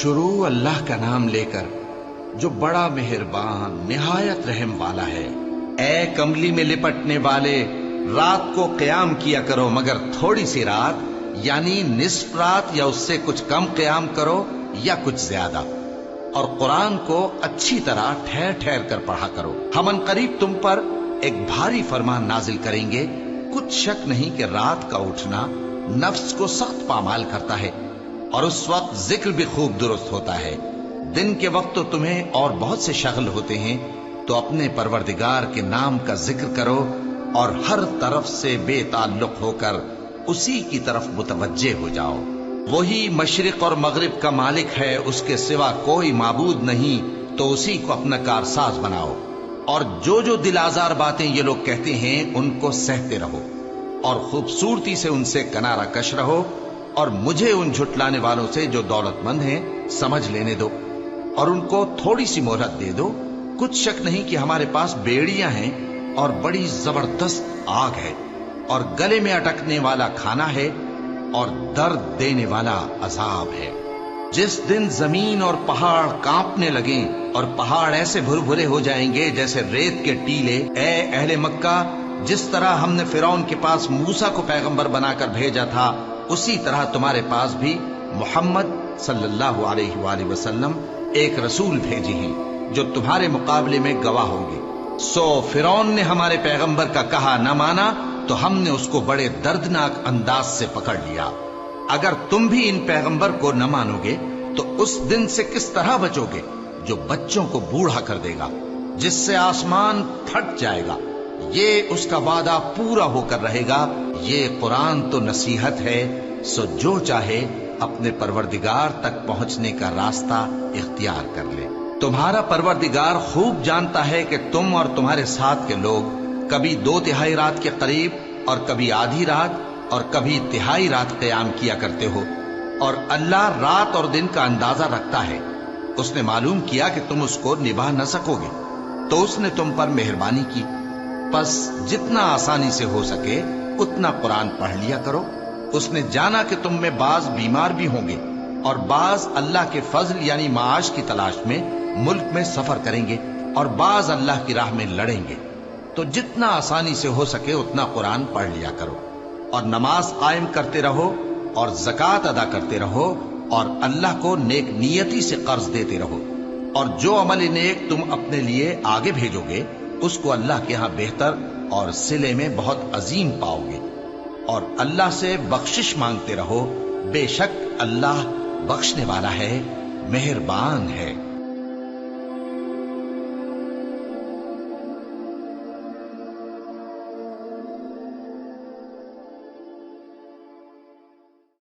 शुरू अल्लाह का नाम लेकर जो बड़ा मेहरबान निहायत रहम वाला है। ए कमली में लिपटने वाले, रात को क़याम किया करो मगर थोड़ी सी रात, यानी निस्फ रात या उससे कुछ कम क़याम करो या कुछ ज्यादा। और कुरान को अच्छी तरह ठहर ठहर कर पढ़ा करो। हम अनकरीब तुम पर एक भारी फरमान नाजिल करेंगे। कुछ शक नहीं कि रात का उठना नफ्स को सख्त पामाल करता है और उस वक्त जिक्र भी खूब दुरुस्त होता है। दिन के वक्त तो तुम्हें और बहुत से शगल होते हैं, तो अपने परवरदिगार के नाम का जिक्र करो और हर तरफ से बेताल्लुक होकर उसी की तरफ मुतवज्जे हो जाओ। वही मशरिक और मगरिब का मालिक है, उसके सिवा कोई माबूद नहीं, तो उसी को अपना कारसाज बनाओ। और जो जो दिल आजार बातें ये लोग कहते हैं उनको सहते रहो और खूबसूरती से उनसे किनारा कश रहो। और मुझे उन झुटलाने वालों से जो दौलतमंद हैं समझ लेने दो और उनको थोड़ी सी मोहलत दे दो। कुछ शक नहीं कि हमारे पास बेड़ियां हैं और बड़ी जबरदस्त आग है और गले में अटकने वाला खाना है और दर्द देने वाला अजाब है। जिस दिन जमीन और पहाड़ कांपने लगें और पहाड़ ऐसे भुरभुरे हो जाएंगे जैसे रेत के टीले, ए अहले मक्का, जिस तरह हमने फिरौन के पास मूसा को पैगंबर बनाकर भेजा था, उसी तरह तुम्हारे पास भी मोहम्मद सल्लल्लाहु अलैहि वसल्लम एक रसूल भेजे हैं जो तुम्हारे मुकाबले में गवाह होंगे। सो फिरौन ने हमारे पैगंबर का कहा न माना तो हमने उसको बड़े दर्दनाक अंदाज से पकड़ लिया। अगर तुम भी इन पैगंबर को न मानोगे तो उस दिन से किस तरह बचोगे जो बच्चों को बूढ़ा कर देगा, जिससे आसमान फट जाएगा। ये उसका वादा पूरा होकर रहेगा। ये कुरान तो नसीहत है, सो जो चाहे अपने परवरदिगार तक पहुंचने का रास्ता इख्तियार कर ले। तुम्हारा परवरदिगार खूब जानता है कि तुम और तुम्हारे साथ के लोग कभी 2/3 रात के करीब और कभी आधी रात और कभी तिहाई रात क़याम किया करते हो। और अल्लाह रात और दिन का अंदाजा रखता है। उसने मालूम किया कि तुम उसको निभा न सकोगे तो उसने तुम पर मेहरबानी की। बस जितना आसानी से हो सके उतना कुरान पढ़ लिया करो। उसने जाना कि तुम में बाज बीमार भी होंगे और बाज अल्लाह के फजल यानी माश की तलाश में मुल्क में सफर करेंगे और बाज अल्लाह की राह में लड़ेंगे। तो जितना आसानी से हो सके उतना कुरान पढ़ लिया करो और नमाज कायम करते रहो और ज़कात अदा करते रहो और अल्लाह को नेक नियति से कर्ज देते रहो। और जो अमल नेक तुम अपने लिए आगे भेजोगे उसको अल्लाह के यहां बेहतर और सिले में बहुत अजीम पाओगे। और अल्लाह से बख्शिश मांगते रहो, बेशक अल्लाह बख्शने वाला है, मेहरबान है।